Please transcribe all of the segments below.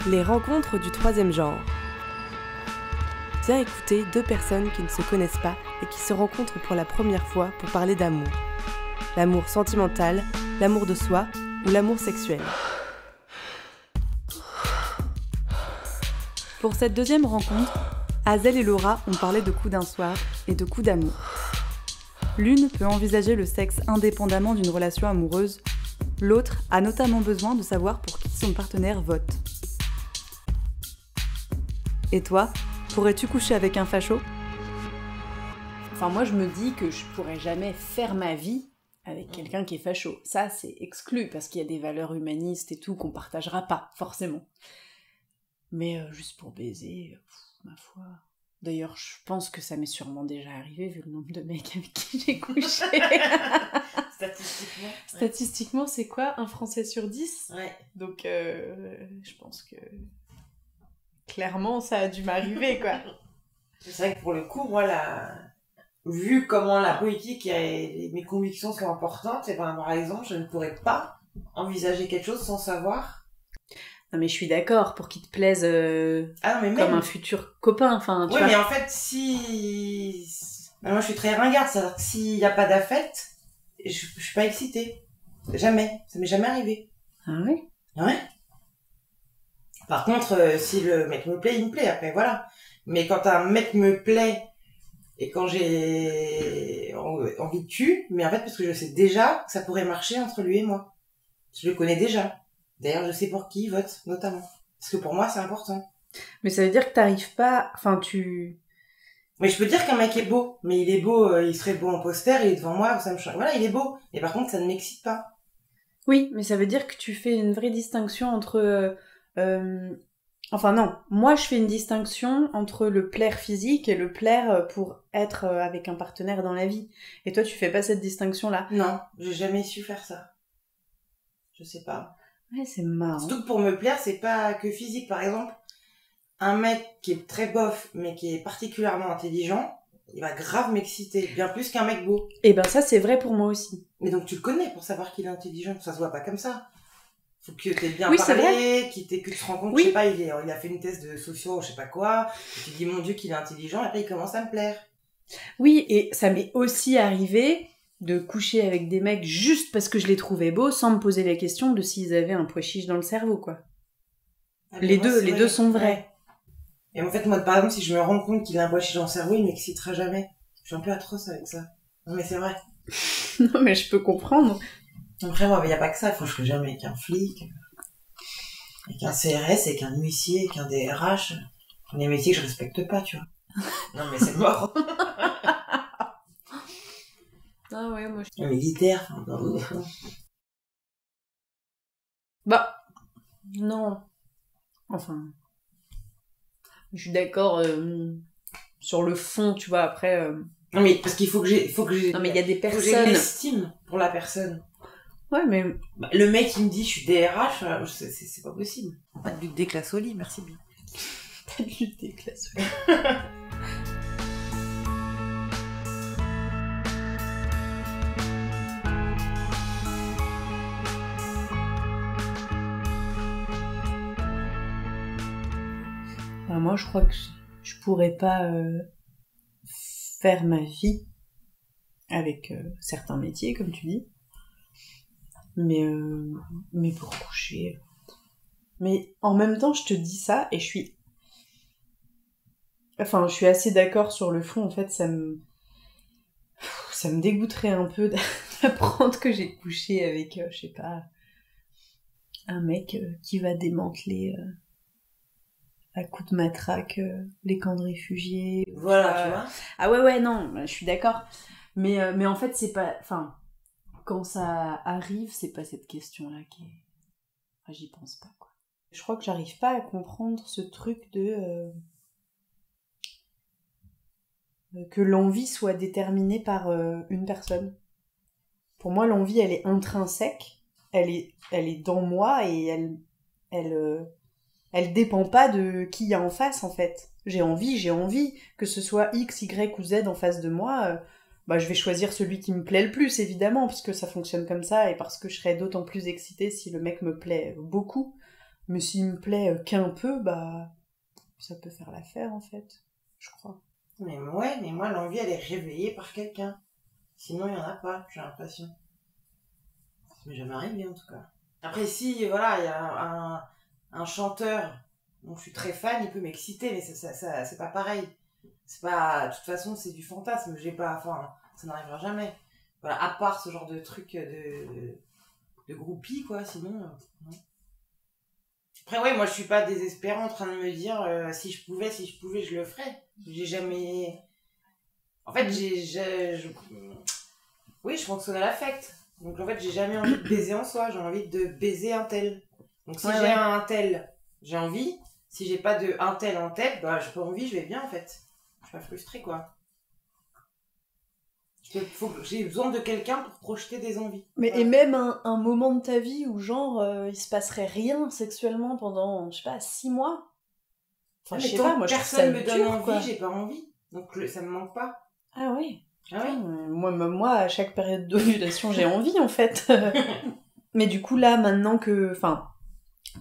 Les rencontres du troisième genre. Viens écouter deux personnes qui ne se connaissent pas et qui se rencontrent pour la première fois pour parler d'amour. L'amour sentimental, l'amour de soi ou l'amour sexuel. Pour cette deuxième rencontre, Azel et Laura ont parlé de coups d'un soir et de coups d'amour. L'une peut envisager le sexe indépendamment d'une relation amoureuse, l'autre a notamment besoin de savoir pour qui son partenaire vote. Et toi, pourrais-tu coucher avec un facho ? Enfin, moi, je me dis que je pourrais jamais faire ma vie avec quelqu'un qui est facho. Ça, c'est exclu, parce qu'il y a des valeurs humanistes et tout qu'on partagera pas, forcément. Mais juste pour baiser, ma foi... D'ailleurs, je pense que ça m'est sûrement déjà arrivé, vu le nombre de mecs avec qui j'ai couché. Statistiquement. Statistiquement, c'est quoi ? Un Français sur 10 ? Ouais. Donc, je pense que... Clairement, ça a dû m'arriver, quoi. C'est vrai que pour le coup, moi, vu comment la politique et mes convictions sont importantes, et ben, par exemple, je ne pourrais pas envisager quelque chose sans savoir. Non, mais je suis d'accord, pour qu'il te plaise Ah non, mais comme même... un futur copain, enfin, tu Oui, vois. mais en fait, si... Moi, je suis très ringarde, c'est-à-dire que s'il n'y a pas d'affect, je suis pas excitée. Jamais. Ça m'est jamais arrivé. Ah oui ? Ouais. Par contre, si le mec me plaît, il me plaît, après, voilà. Mais quand un mec me plaît, et quand j'ai envie de cul, mais en fait, parce que je sais déjà que ça pourrait marcher entre lui et moi. Je le connais déjà. D'ailleurs, je sais pour qui il vote, notamment. Parce que pour moi, c'est important. Mais ça veut dire que t'arrives pas... Enfin, tu... Mais je peux dire qu'un mec est beau. Mais il est beau, il serait beau en poster, il est devant moi, ça me change. Voilà, il est beau. Mais par contre, ça ne m'excite pas. Oui, mais ça veut dire que tu fais une vraie distinction entre... Enfin non, moi je fais une distinction entre le plaire physique et le plaire pour être avec un partenaire dans la vie. Et toi, tu fais pas cette distinction-là. Non, j'ai jamais su faire ça. Je sais pas. Ouais, c'est marrant. Surtout que pour me plaire, c'est pas que physique. Par exemple, un mec qui est très bof, mais qui est particulièrement intelligent, il va grave m'exciter, bien plus qu'un mec beau. Et ben ça, c'est vrai pour moi aussi. Mais donc tu le connais pour savoir qu'il est intelligent, ça se voit pas comme ça. Faut que t'aies bien Oui, c'est parlé, que tu te rends compte, Oui. je sais pas, il a fait une thèse de socio, je sais pas quoi, et tu te dis mon Dieu qu'il est intelligent, et après il commence à me plaire. Oui, et ça m'est aussi arrivé de coucher avec des mecs juste parce que je les trouvais beaux, sans me poser la question de s'ils avaient un pois chiche dans le cerveau, quoi. Ah, Les moi, deux sont vrais. Ouais. Et en fait, moi, par exemple, si je me rends compte qu'il a un pois chiche dans le cerveau, il m'excitera jamais. Je suis un peu atroce avec ça. Non, mais c'est vrai. Non, mais je peux comprendre. Après, moi, il n'y a pas que ça. Il faut que je sois jamais avec un flic, avec un CRS, avec un huissier, avec un DRH. Les métiers que je respecte pas, tu vois. Non, mais c'est mort. Ah ouais, moi je... Un militaire, Bah, non. Enfin... Je suis d'accord sur le fond, tu vois, après... Non, mais parce qu'il faut que j'ai... Non, mais il y a des Faut que j'ai personnes... l'estime pour la personne. Ouais, mais... Bah, le mec, il me dit, je suis DRH, c'est pas possible. Pas de lutte des classes au lit, merci bien. Pas de lutte des classes. Ben, moi, je crois que je pourrais pas faire ma vie avec certains métiers, comme tu dis. Mais pour coucher... Mais en même temps, je te dis ça et je suis assez d'accord sur le fond. En fait, ça me dégoûterait un peu d'apprendre que j'ai couché avec, je sais pas, un mec qui va démanteler à coups de matraque les camps de réfugiés. Voilà, tu vois. Ah ouais, non, je suis d'accord. Mais en fait, c'est pas... Enfin, quand ça arrive, c'est pas cette question-là qui est... Enfin, j'y pense pas, quoi. Je crois que j'arrive pas à comprendre ce truc de... que l'envie soit déterminée par une personne. Pour moi, l'envie, elle est intrinsèque, elle est dans moi et elle dépend pas de qui il y a en face, en fait. J'ai envie, que ce soit X, Y ou Z en face de moi, je vais choisir celui qui me plaît le plus, évidemment, parce que ça fonctionne comme ça et parce que je serais d'autant plus excitée si le mec me plaît beaucoup. Mais s'il me plaît qu'un peu, bah, ça peut faire l'affaire, en fait, je crois. Mais moi, l'envie, elle est réveillée par quelqu'un. Sinon, il y en a pas, j'ai l'impression. Ça m'est jamais arrivé, en tout cas. Après, si, voilà, il y a un chanteur dont je suis très fan, il peut m'exciter, mais ça, c'est pas pareil. C'est pas... De toute façon, c'est du fantasme, ça n'arrivera jamais. Voilà, à part ce genre de truc de groupie, quoi, sinon... non. Après, ouais, moi, je suis pas désespérée en train de me dire si je pouvais, je le ferais. J'ai jamais... En fait, oui, je fonctionne à l'affect. Donc, en fait, j'ai jamais envie de baiser en soi. J'ai envie de baiser un tel. Donc, si j'ai un tel, j'ai envie. Si j'ai pas de un tel en tête, bah, j'ai pas envie, je vais bien, en fait. Je suis pas frustrée, quoi. J'ai besoin de quelqu'un pour projeter des envies. Mais et même un moment de ta vie où genre il se passerait rien sexuellement pendant, je sais pas, 6 mois. Enfin, je sais pas, moi personne me donne envie, j'ai pas envie. Donc ça me manque pas. Ah oui. Ah oui. Moi, à chaque période d'ovulation, j'ai envie en fait. Mais du coup là, maintenant que, enfin,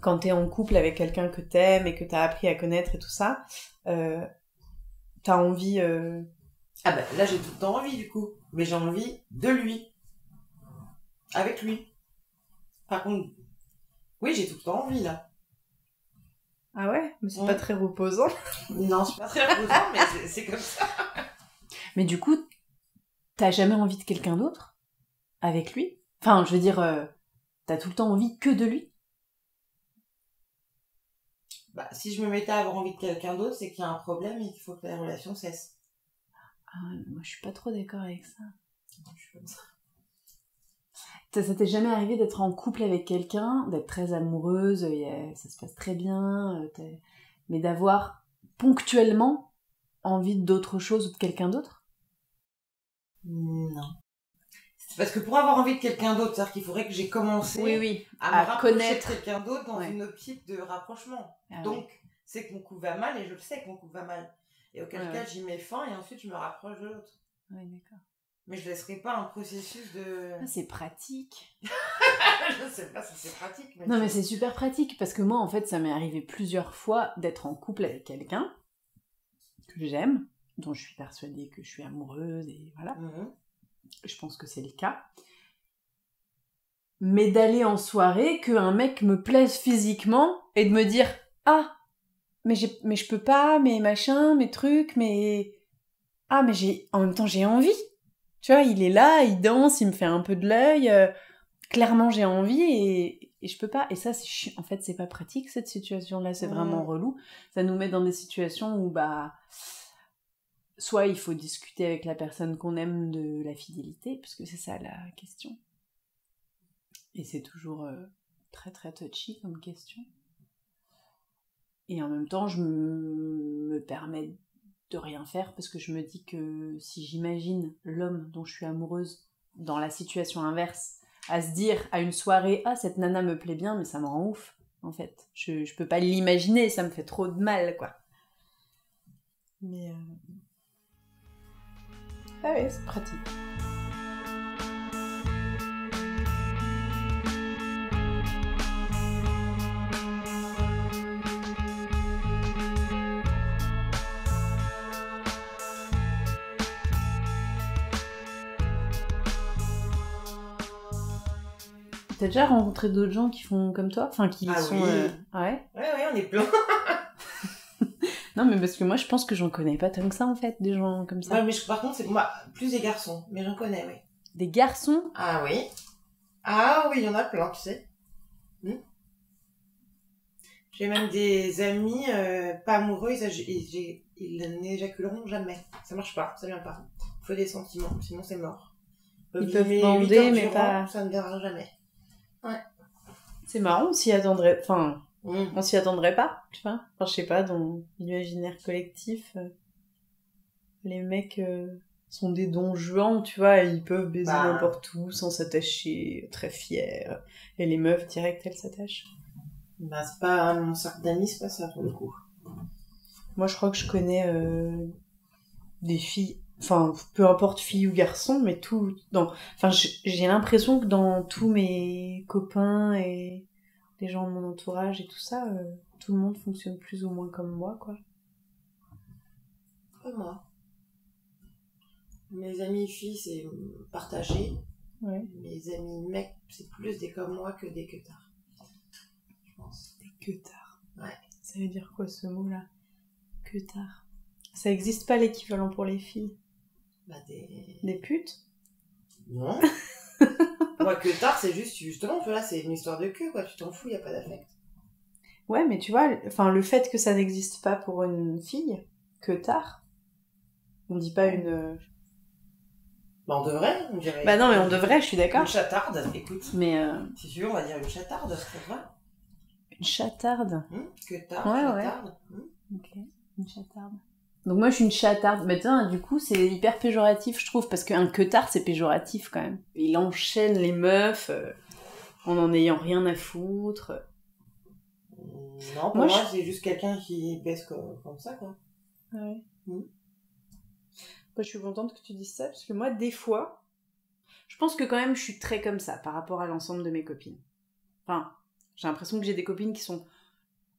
quand t'es en couple avec quelqu'un que t'aimes et que t'as appris à connaître et tout ça, t'as envie. Ah bah là j'ai tout le temps envie du coup, mais j'ai envie de lui, avec lui. Par contre, oui j'ai tout le temps envie là. Ah ouais, mais c'est pas très reposant. Non, c'est pas très reposant, mais c'est comme ça. Mais du coup, t'as jamais envie de quelqu'un d'autre avec lui? Enfin, je veux dire, t'as tout le temps envie que de lui? Bah si je me mettais à avoir envie de quelqu'un d'autre, c'est qu'il y a un problème et qu'il faut que la relation cesse. Ah, moi je suis pas trop d'accord avec ça. Je suis comme ça. Ça t'est jamais arrivé d'être en couple avec quelqu'un, d'être très amoureuse, ça se passe très bien, mais d'avoir ponctuellement envie d'autre chose ou de quelqu'un d'autre? Non. C'est parce que pour avoir envie de quelqu'un d'autre, c'est-à-dire qu'il faudrait que j'ai commencé à me rapprocher connaître de quelqu'un d'autre dans une optique de rapprochement. Ah, donc, c'est que mon couple va mal et je le sais que mon couple va mal. Et auquel cas, j'y mets fin et ensuite je me rapproche de l'autre. Oui, d'accord. Mais je laisserai pas un processus de... Ah, c'est pratique. Je sais pas si c'est pratique. Mais non, mais c'est super pratique parce que moi, en fait, ça m'est arrivé plusieurs fois d'être en couple avec quelqu'un que j'aime, dont je suis persuadée que je suis amoureuse et voilà. Mm-hmm. Je pense que c'est le cas. Mais d'aller en soirée, qu'un mec me plaise physiquement et de me dire « Ah, mais je peux pas, mais machin, mes trucs, mais... Ah, mais en même temps, j'ai envie. » Tu vois, il est là, il danse, il me fait un peu de l'œil. Clairement, j'ai envie et je peux pas. Et ça, en fait, c'est pas pratique, cette situation-là. C'est vraiment relou. Ça nous met dans des situations où, bah... Soit il faut discuter avec la personne qu'on aime de la fidélité, parce que c'est ça la question. Et c'est toujours très très touchy comme question. Et en même temps, je me permets de rien faire, parce que je me dis que si j'imagine l'homme dont je suis amoureuse dans la situation inverse, à se dire à une soirée « Ah, cette nana me plaît bien », mais ça me rend ouf, en fait. Je peux pas l'imaginer, ça me fait trop de mal, quoi. Mais... Ah ouais, c'est pratique. T'as déjà rencontré d'autres gens qui font comme toi? Enfin, qui sont... Oui. Ouais, on est plein. Non, mais parce que moi, je pense que j'en connais pas tant que ça, en fait, des gens comme ça. Ouais, mais par contre, c'est moi plus des garçons, mais j'en connais, oui. Des garçons? Ah oui. Ah oui, il y en a plein, tu sais. J'ai même des amis pas amoureux, ils n'éjaculeront jamais. Ça marche pas, ça vient pas. Il faut des sentiments, sinon c'est mort. Ils peuvent bander, mais pas... Ça ne viendra jamais. Ouais. C'est marrant, on s'y attendrait... Enfin... On s'y attendrait pas, tu vois. Enfin, je sais pas, dans l'imaginaire collectif, les mecs sont des don Juan, tu vois, ils peuvent baiser n'importe où sans s'attacher, très fiers. Et les meufs, direct, elles s'attachent. Bah, c'est pas mon cercle d'amis, c'est pas ça pour le coup. Moi, je crois que je connais des filles, enfin, peu importe filles ou garçons, mais tout. Enfin, j'ai l'impression que dans tous mes copains et les gens de mon entourage et tout ça, tout le monde fonctionne plus ou moins comme moi, quoi. Comme moi. Mes amis filles, c'est partagé. Ouais. Mes amis mecs, c'est plus des comme moi que des queutards. Je pense. Des queutards. Ouais. Ça veut dire quoi ce mot-là? Queutard. Ça existe pas l'équivalent pour les filles? Bah des putes? Non. Moi, queutard, c'est juste, justement, là, c'est une histoire de queue, quoi. Tu t'en fous, y a pas d'affect. Ouais, mais tu vois, le fait que ça n'existe pas pour une fille, queutard, on dit pas une... Bah, on devrait, on dirait. Bah non, mais on devrait, je suis d'accord. Une chatarde, écoute. Mais Si tu veux, on va dire une chatarde, ça va. une chatarde. Queutard, Ouais, chatarde. Ok, une chatarde. Donc moi je suis une chatarde. Mais tiens, du coup c'est hyper péjoratif je trouve, parce qu'un queutard c'est péjoratif quand même. Il enchaîne les meufs en ayant rien à foutre. Non, pour moi c'est juste quelqu'un qui baisse comme ça, quoi. Ouais. Moi je suis contente que tu dises ça, parce que moi des fois, je pense que quand même je suis très comme ça par rapport à l'ensemble de mes copines. Enfin, j'ai l'impression que j'ai des copines qui sont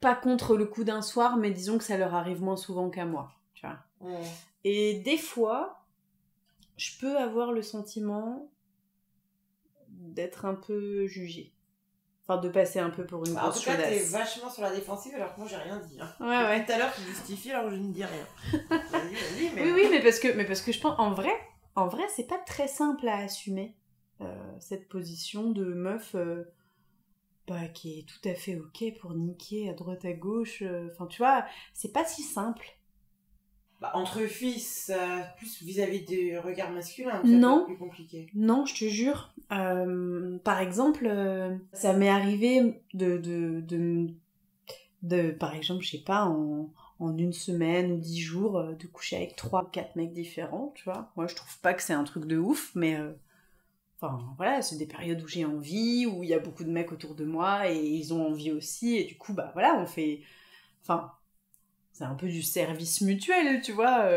pas contre le coup d'un soir, mais disons que ça leur arrive moins souvent qu'à moi. Tu vois. Ouais. Et des fois, je peux avoir le sentiment d'être un peu jugée. Enfin, de passer un peu pour une grosse chaudasse. En tout cas, t'es vachement sur la défensive alors que moi j'ai rien dit. Hein. Ouais. Tout à l'heure, tu justifies alors que je ne dis rien. Vas-y, mais... Oui, mais parce que je pense, en vrai, c'est pas très simple à assumer cette position de meuf qui est tout à fait ok pour niquer à droite à gauche. Enfin, tu vois, c'est pas si simple. Bah, entre filles, plus vis-à-vis du regard masculin, non, c'est plus compliqué. Non, je te jure. Par exemple, ça m'est arrivé de par exemple, je sais pas, en une semaine ou 10 jours, de coucher avec 3 ou 4 mecs différents, tu vois. Moi, je trouve pas que c'est un truc de ouf, mais... Enfin, voilà, c'est des périodes où j'ai envie, où il y a beaucoup de mecs autour de moi, et ils ont envie aussi, et du coup, bah voilà, on fait... Enfin, c'est un peu du service mutuel, tu vois.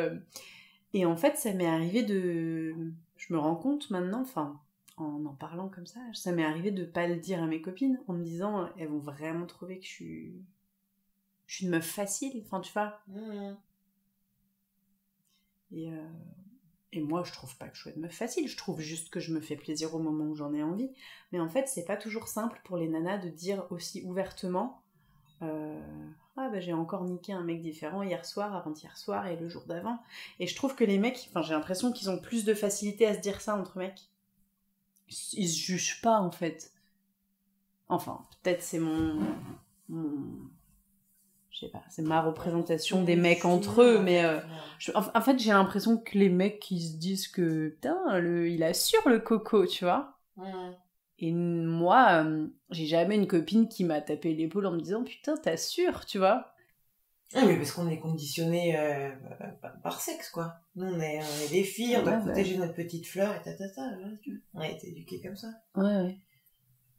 Et en fait, ça m'est arrivé de... Je me rends compte maintenant, enfin, en parlant comme ça, ça m'est arrivé de pas le dire à mes copines, en me disant, elles vont vraiment trouver que je suis une meuf facile, enfin, tu vois. Et moi, je trouve pas que je sois une meuf facile, je trouve juste que je me fais plaisir au moment où j'en ai envie. Mais en fait, c'est pas toujours simple pour les nanas de dire aussi ouvertement ah bah j'ai encore niqué un mec différent hier soir, avant-hier soir et le jour d'avant. Et je trouve que les mecs, enfin j'ai l'impression qu'ils ont plus de facilité à se dire ça entre mecs. Ils se jugent pas en fait. Enfin, peut-être c'est mon je sais pas, c'est ma représentation des mecs entre eux, mais en fait j'ai l'impression que les mecs qui se disent que putain, il assure le coco, tu vois. Et moi, j'ai jamais une copine qui m'a tapé l'épaule en me disant putain, t'assures, tu vois. Ah, mais parce qu'on est conditionné par sexe, quoi. Nous, on est des filles, on doit protéger notre petite fleur et on a été éduqués comme ça. Ouais.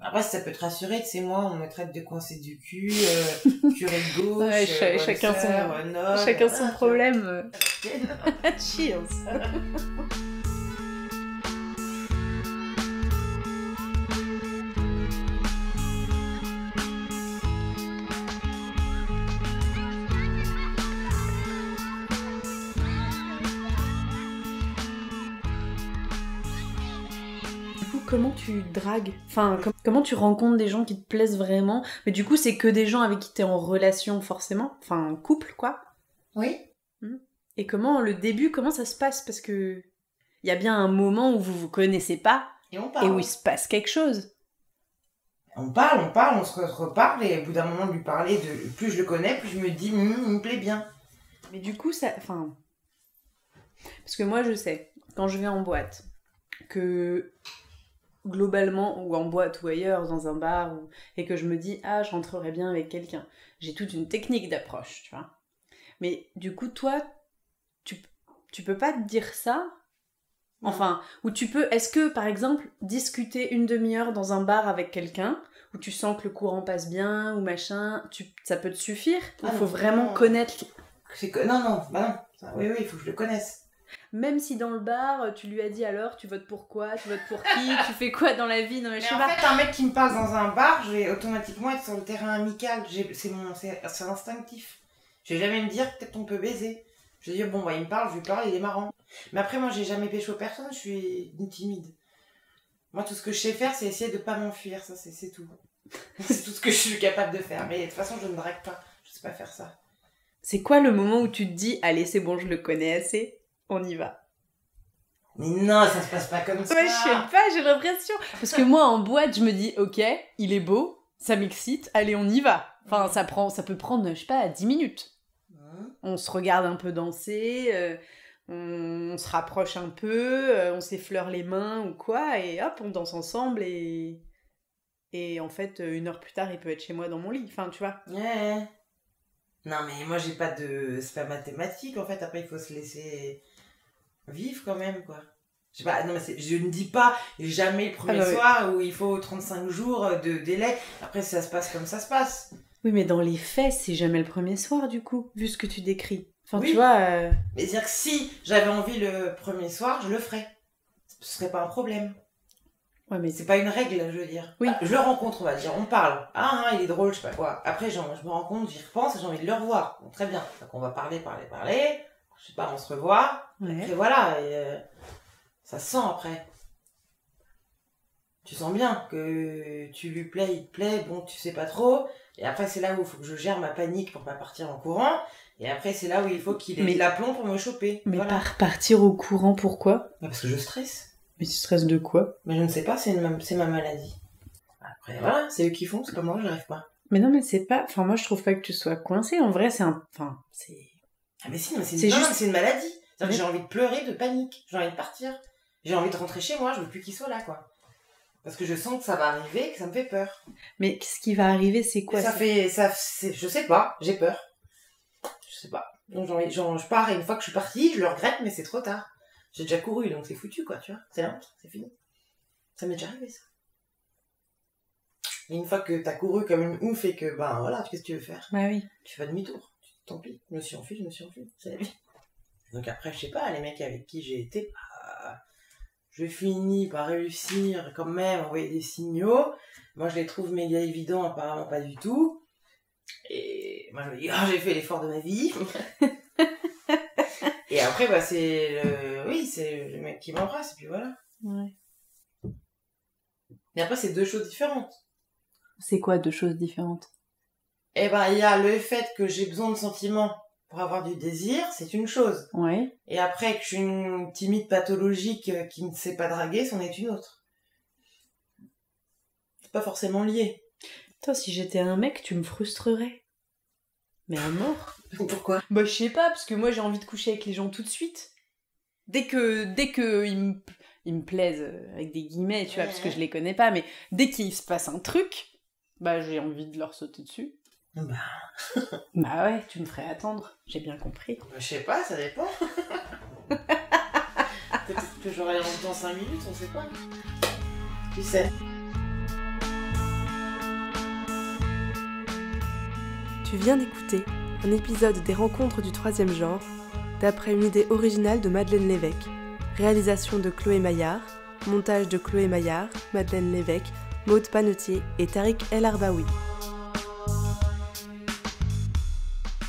Après, si ça peut te rassurer, tu sais, moi, on me traite de coincé du cul, curé de gauche, ouais, chacun son problème. Cheers. Comment tu dragues? Enfin, comment tu rencontres des gens qui te plaisent vraiment? Mais du coup, c'est que des gens avec qui t'es en relation, forcément. Enfin, en couple, quoi. Oui. Et comment ça se passe? Parce que il y a bien un moment où vous connaissez pas et où il se passe quelque chose. On parle, on se reparle, et au bout d'un moment de lui parler, plus je le connais, plus je me dis, il me plaît bien. Mais du coup, ça... Enfin... Parce que moi, je sais, quand je vais en boîte, que... globalement, ou en boîte ou ailleurs, dans un bar, et que je me dis, je rentrerai bien avec quelqu'un. J'ai toute une technique d'approche, tu vois. Mais du coup, toi, tu peux pas te dire ça? Enfin, ou tu peux, est-ce que, par exemple, discuter une demi-heure dans un bar avec quelqu'un, où tu sens que le courant passe bien, ou machin, ça peut te suffire? Il faut vraiment connaître... Non, oui, il faut que je le connaisse. Même si dans le bar, tu lui as dit alors, tu votes pour quoi, tu votes pour qui, tu fais quoi dans la vie, non mais je sais en pas. fait, un mec qui me parle dans un bar, je vais automatiquement être sur le terrain amical. C'est instinctif. Je vais jamais me dire, peut-être on peut baiser. Je vais dire, bon, bah, il me parle, je lui parle, il est marrant. Mais après, moi, j'ai jamais pécho personne, je suis une timide. Moi, tout ce que je sais faire, c'est essayer de pas m'enfuir, ça, c'est tout. C'est tout ce que je suis capable de faire. Mais de toute façon, je ne drague pas, je sais pas faire ça. C'est quoi le moment où tu te dis, allez, c'est bon, je le connais assez, on y va? Mais non, ça se passe pas comme ça. Ouais, je sais pas, j'ai l'impression. Parce que moi, en boîte, je me dis, ok, il est beau, ça m'excite, allez, on y va. Enfin, ça peut prendre, je sais pas, 10 minutes. On se regarde un peu danser, on se rapproche un peu, on s'effleure les mains ou quoi, et hop, on danse ensemble, et en fait, 1 heure plus tard, il peut être chez moi dans mon lit. Enfin, tu vois. Ouais. Non, mais moi, j'ai pas de... C'est pas mathématique, en fait. Après, il faut se laisser vivre, quand même, quoi. Je sais pas, non, mais je ne dis pas jamais le premier soir où il faut 35 jours de délai. Après, si ça se passe comme ça se passe. Oui, mais dans les faits, c'est jamais le premier soir, du coup, vu ce que tu décris. Enfin, oui. tu vois... Mais c'est-à-dire que si j'avais envie le premier soir, je le ferais. Ce serait pas un problème. Ouais, mais c'est pas une règle, je veux dire. Oui. Je le rencontre, on va dire, on parle. Ah, il est drôle, je sais pas quoi. Après, je me rends compte, j'y repense et j'ai envie de le revoir. Bon, très bien. Donc, on va parler. Je sais pas, on se revoit. Ouais. Et voilà. Et, ça se sent après. Tu sens bien que tu lui plais, il te plaît, bon, tu sais pas trop. Et après, c'est là où il faut que je gère ma panique pour pas partir en courant. Et après, c'est là où il faut qu'il ait l'aplomb pour me choper. Mais voilà. partir au courant, pourquoi ? Parce que je stresse. Mais tu stresses de quoi ? Mais je ne sais pas, c'est ma maladie. Après, voilà, c'est eux qui font, c'est pas moi, j'arrive pas. Mais non, mais c'est pas... Enfin, moi, je trouve pas que tu sois coincée. En vrai, c'est un... Enfin, c'est... Ah mais si, mais c'est une maladie. C'est-à-dire que j'ai envie de pleurer de panique. J'ai envie de partir. J'ai envie de rentrer chez moi, je veux plus qu'il soit là, quoi. Parce que je sens que ça va arriver, que ça me fait peur. Mais ce qui va arriver, c'est quoi ? Je sais pas, j'ai peur. Je sais pas. Donc je pars et une fois que je suis partie, je le regrette, mais c'est trop tard. J'ai déjà couru, donc c'est foutu, quoi, tu vois. C'est la honte, c'est fini. Ça m'est déjà arrivé, ça. Et une fois que t'as couru comme une ouf et que, ben voilà, qu'est-ce que tu veux faire ? Bah oui. Tu fais demi-tour. Tant pis, je me suis enfui, c'est la vie. Donc après, je sais pas, les mecs avec qui j'ai été, je finis par réussir quand même à envoyer des signaux. Moi, je les trouve méga évidents, apparemment pas du tout. Et moi, je me dis, j'ai fait l'effort de ma vie. Et après, bah, c'est le mec qui m'embrasse, et puis voilà. Ouais. Mais après, c'est 2 choses différentes. C'est quoi 2 choses différentes ? Eh ben, il y a le fait que j'ai besoin de sentiments pour avoir du désir, c'est une chose. Ouais. Et après, que je suis une timide pathologique qui ne sait pas draguer, c'en est une autre. C'est pas forcément lié. Toi, si j'étais un mec, tu me frustrerais. Mais à mort. Pourquoi ? Bah, je sais pas, parce que moi, j'ai envie de coucher avec les gens tout de suite. Dès que ils me plaisent, avec des guillemets, tu vois, parce que je les connais pas, mais dès qu'il se passe un truc, bah, j'ai envie de leur sauter dessus. Bah ouais, tu me ferais attendre, j'ai bien compris. Je sais pas, ça dépend. Peut-être que j'aurai envie dans 5 minutes, on sait pas. Qui sait ? Tu viens d'écouter un épisode des Rencontres du troisième genre, d'après une idée originale de Madeleine Lévesque. Réalisation de Chloé Maillard, montage de Chloé Maillard, Madeleine Lévesque, Maude Panetier et Tariq El Arbaoui.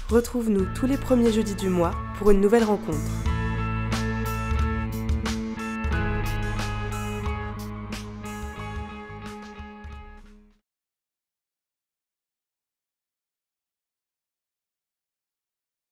Retrouve-nous tous les premiers jeudis du mois pour une nouvelle rencontre.